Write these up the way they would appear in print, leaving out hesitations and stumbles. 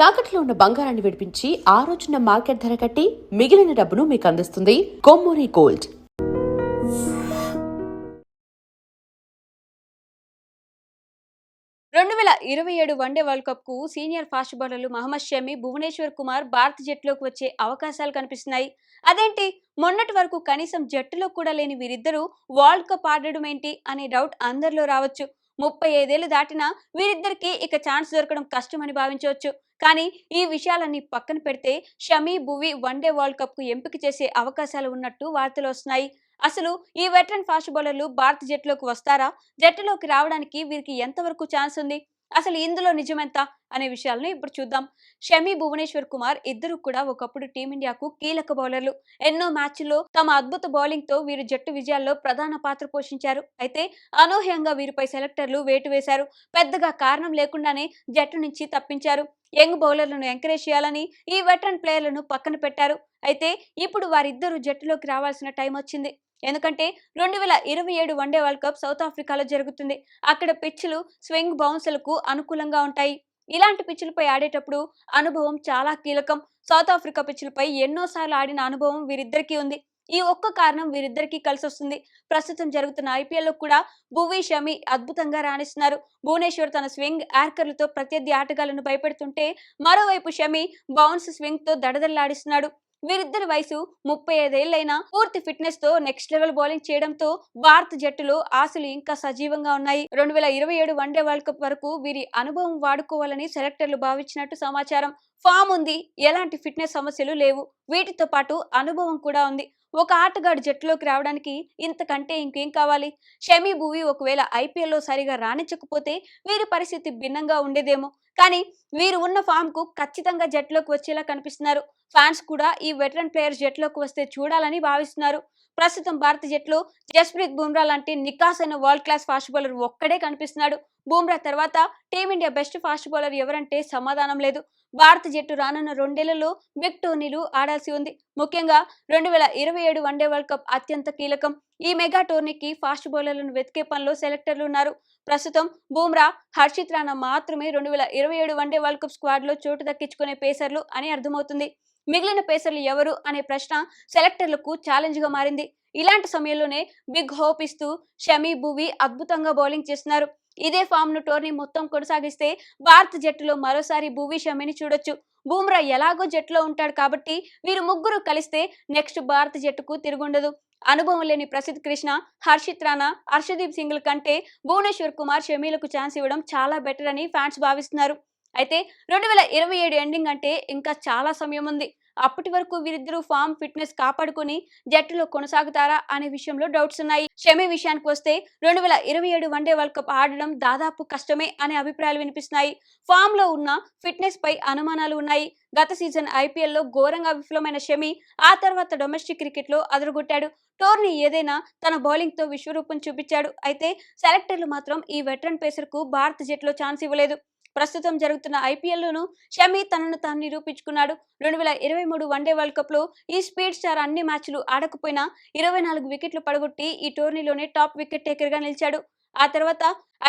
తాకట్లో ఉన్న బంగారాన్ని విడిపించి ఆ రోజున మార్కెట్ ధర కట్టి మిగిలిన డబ్బును మీకు అందిస్తుంది Kommuri gold. One day world cup కు సీనియర్ ఫాస్ట్ బౌలర్లు మహమ్మద్ షమి, భువనేశ్వర్ కుమార్ భారత జట్టులోకి వచ్చే అవకాశాలు కనిపిస్తున్నాయి. అదేంటి, మొన్నటి వరకు కనీసం జట్టులో కూడా లేని వీరిద్దరూ వరల్డ్ కప్ ఆడడం ఏంటి అనే డౌట్ అందరిలో రావచ్చు. 35 ఏళ్లు దాటినా వీరిద్దరికి ఇక ఛాన్స్ దొరకడం కష్టమని భావించవచ్చు. కానీ ఈ విషయాలన్నీ పక్కన పెడితే షమి, భువి వన్డే వరల్డ్ కప్ కు ఎంపిక చేసే అవకాశాలు ఉన్నట్టు వార్తలు వస్తున్నాయి. అసలు ఈ వెటరన్ ఫాస్ట్ బౌలర్లు భారత జట్టులోకి వస్తారా? జట్టులోకి రావడానికి వీరికి ఎంతవరకు ఛాన్స్ ఉంది? అసలు ఇందులో నిజమెంత అనే విషయాలను ఇప్పుడు చూద్దాం. షమి, భువనేశ్వర్ కుమార్ ఇద్దరు కూడా ఒకప్పుడు టీమిండియాకు కీలక బౌలర్లు. ఎన్నో మ్యాచ్ల్లో తమ అద్భుత బౌలింగ్ తో వీరు జట్టు విజయాల్లో ప్రధాన పాత్ర పోషించారు. అయితే అనూహ్యంగా వీరిపై సెలెక్టర్లు వేటు వేశారు. పెద్దగా కారణం లేకుండానే జట్టు నుంచి తప్పించారు. యంగ్ బౌలర్లను ఎంకరేజ్ చేయాలని ఈ వెటరన్ ప్లేయర్లను పక్కన పెట్టారు. అయితే ఇప్పుడు వారిద్దరూ జట్టులోకి రావాల్సిన టైం వచ్చింది. ఎందుకంటే 2027 వన్డే వరల్డ్ కప్ సౌత్ ఆఫ్రికాలో జరుగుతుంది. అక్కడ పిచ్లు స్వింగ్ బౌన్సర్లకు అనుకూలంగా ఉంటాయి. ఇలాంటి పిచ్లపై ఆడేటప్పుడు అనుభవం చాలా కీలకం. సౌత్ ఆఫ్రికా పిచ్లపై ఎన్నోసార్లు ఆడిన అనుభవం వీరిద్దరికీ ఉంది. ఈ ఒక్క కారణం వీరిద్దరికీ కలిసొస్తుంది. ప్రస్తుతం జరుగుతున్న ఐపీఎల్లో కూడా భువి, షమి అద్భుతంగా రాణిస్తున్నారు. భువనేశ్వర్ తన స్వింగ్ యార్కర్లతో ప్రత్యర్థి ఆటగాళ్లను భయపెడుతుంటే, మరోవైపు షమి బౌన్స్ స్వింగ్ తో దడదల్లాడిస్తున్నాడు. వీరిద్దరి వయసు 35 ఏళ్లైనా పూర్తి ఫిట్నెస్ తో నెక్స్ట్ లెవెల్ బౌలింగ్ చేయడంతో భారత జట్టులో ఆశలు ఇంకా సజీవంగా ఉన్నాయి. 2027 వన్డే వరల్డ్ కప్ వరకు వీరి అనుభవం వాడుకోవాలని సెలెక్టర్లు భావించినట్టు సమాచారం. ఫామ్ ఉంది, ఎలాంటి ఫిట్నెస్ సమస్యలు లేవు. వీటితో పాటు అనుభవం కూడా ఉంది. ఒక ఆటగాడు జట్టులోకి రావడానికి ఇంతకంటే ఇంకేం కావాలి? షమి, భువి ఒకవేళ ఐపీఎల్లో సరిగా రాణించకపోతే వీరి పరిస్థితి భిన్నంగా ఉండేదేమో. కానీ వీరు ఉన్న ఫామ్ కు ఖచ్చితంగా జట్టులోకి వచ్చేలా కనిపిస్తున్నారు. ఫ్యాన్స్ కూడా ఈ వెటరన్ ప్లేయర్స్ జట్టులోకి వస్తే చూడాలని భావిస్తున్నారు. ప్రస్తుతం భారత జట్టులో జస్ప్రీత్ బుమ్రా లాంటి నికాసైన వరల్డ్ క్లాస్ ఫాస్ట్ బౌలర్ ఒక్కడే కనిపిస్తున్నాడు. బుమ్రా తర్వాత టీమిండియా బెస్ట్ ఫాస్ట్ బౌలర్ ఎవరంటే సమాధానం లేదు. భారత జట్టు రానున్న 2 ఏళ్లలో బిగ్ టోర్నీలు ఆడాల్సి ఉంది. ముఖ్యంగా 2027 వన్డే వరల్డ్ కప్ అత్యంత కీలకం. ఈ మెగా టోర్నీకి ఫాస్ట్ బౌలర్లను వెతికే పనిలో సెలెక్టర్లు ఉన్నారు. ప్రస్తుతం బుమ్రా, హర్షిత్ రాణా మాత్రమే 2027 వన్డే వరల్డ్ కప్ స్క్వాడ్ లో చోటు దక్కించుకునే పేసర్లు అని అర్థమవుతుంది. మిగిలిన పేసర్లు ఎవరు అనే ప్రశ్న సెలెక్టర్లకు ఛాలెంజ్ గా మారింది. ఇలాంటి సమయంలోనే బిగ్ హోప్ ఇస్తూ షమి, భువి అద్భుతంగా బౌలింగ్ చేస్తున్నారు. ఇదే ఫామ్ ను టోర్నీ మొత్తం కొనసాగిస్తే భారత జట్టులో మరోసారి భువి, షమిని చూడొచ్చు. బుమ్రా ఎలాగో జట్టులో ఉంటాడు కాబట్టి వీరు ముగ్గురు కలిస్తే నెక్స్ట్ భారత జట్టుకు తిరుగుండదు. అనుభవం లేని ప్రసిద్ధ్ కృష్ణ, హర్షిత్ రాణా, హర్షదీప్ సింగ్ కంటే భువనేశ్వర్ కుమార్, షమీలకు ఛాన్స్ ఇవ్వడం చాలా బెటర్ అని ఫ్యాన్స్ భావిస్తున్నారు. అయితే 2027 ఎండింగ్ అంటే ఇంకా చాలా సమయం ఉంది. అప్పటి వరకు వీరిద్దరూ ఫామ్, ఫిట్నెస్ కాపాడుకుని జట్టులో కొనసాగుతారా అనే విషయంలో డౌట్స్ ఉన్నాయి. షమి విషయానికి వస్తే 2027 వన్డే వరల్డ్ కప్ ఆడడం దాదాపు కష్టమే అనే అభిప్రాయాలు వినిపిస్తున్నాయి. ఫామ్ లో ఉన్న ఫిట్నెస్ పై అనుమానాలు ఉన్నాయి. గత సీజన్ ఐపీఎల్లో ఘోరంగా విఫలమైన షమి ఆ తర్వాత డొమెస్టిక్ క్రికెట్ లో అదరగొట్టాడు. టోర్నీ ఏదైనా తన బౌలింగ్ తో విశ్వరూపం చూపించాడు. అయితే సెలెక్టర్లు మాత్రం ఈ వెటరన్ పేసర్ కు భారత జట్టులో ఛాన్స్ ఇవ్వలేదు. ప్రస్తుతం జరుగుతున్న ఐపీఎల్లోనూ షమి తనను తాను నిరూపించుకున్నాడు. 2023 వన్డే వరల్డ్ కప్ లో ఈ స్పీడ్ స్టార్ అన్ని మ్యాచ్లు ఆడకపోయినా 24 వికెట్లు పడగొట్టి ఈ టోర్నీలోనే టాప్ వికెట్ టేకర్ గా నిలిచాడు. ఆ తర్వాత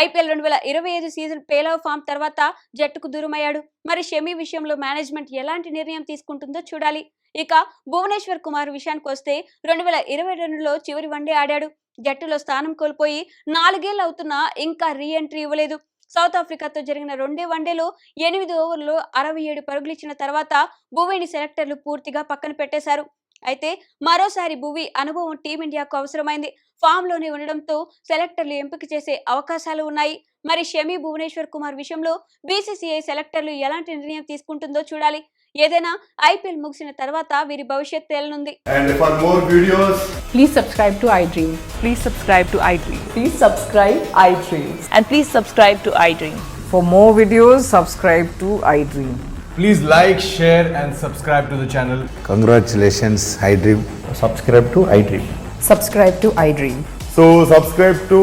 ఐపీఎల్ 2025 సీజన్ పేలవ ఫామ్ తర్వాత జట్టుకు దూరమయ్యాడు. మరి షమి విషయంలో మేనేజ్మెంట్ ఎలాంటి నిర్ణయం తీసుకుంటుందో చూడాలి. ఇక భువనేశ్వర్ కుమార్ విషయానికి వస్తే 2022లో చివరి వన్డే ఆడాడు. జట్టులో స్థానం కోల్పోయి 4 ఏళ్లు అవుతున్నా ఇంకా రీ ఎంట్రీ ఇవ్వలేదు. సౌత్ ఆఫ్రికాతో జరిగిన 2 వన్డేలో 8 ఓవర్లలో 67 పరుగులు ఇచ్చిన తర్వాత భువిని సెలెక్టర్లు పూర్తిగా పక్కన పెట్టేశారు. అయితే మరోసారి భువి అనుభవం టీమిండియాకు అవసరమైంది. ఫామ్ లోనే ఉండడంతో సెలెక్టర్లు ఎంపిక చేసే అవకాశాలు ఉన్నాయి. మరి షమి, భువనేశ్వర్ కుమార్ విషయంలో బీసీసీఐ సెలెక్టర్లు ఎలాంటి నిర్ణయం తీసుకుంటుందో చూడాలి. ఏదైనా ఐపీఎల్ ముగిసిన తర్వాత వీరి భవిష్యత్ తేలనుంది. And for more videos, please subscribe to iDream. Please subscribe to iDream. Please subscribe iDream. And please subscribe to iDream. For more videos, subscribe to iDream. please like, share and subscribe to the channel. Congratulations, iDream. Subscribe to iDream. Subscribe to iDream. So subscribe to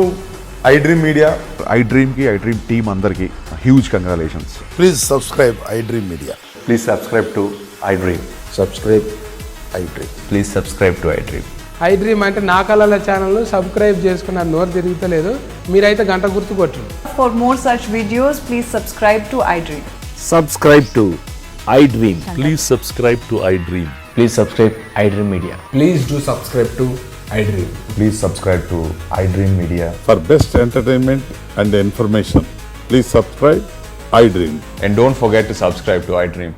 iDream Media. iDream ki iDream team andarki huge congratulations. Please subscribe iDream Media. Please subscribe to iDream. Subscribe iDream. Please subscribe to iDream. iDream అంటే నా కళల ఛానల్ను subscribe చేసుకున్న నోరు తిరుగుతలేదు. మీరైతే గంట గుర్తు కొట్టండి. For more such videos, please subscribe to iDream. Subscribe to iDream. Please subscribe to iDream. Please subscribe iDream Media. Please do subscribe to iDream. Please subscribe to iDream Media. For best entertainment and information, please subscribe iDream. And don't forget to subscribe to iDream.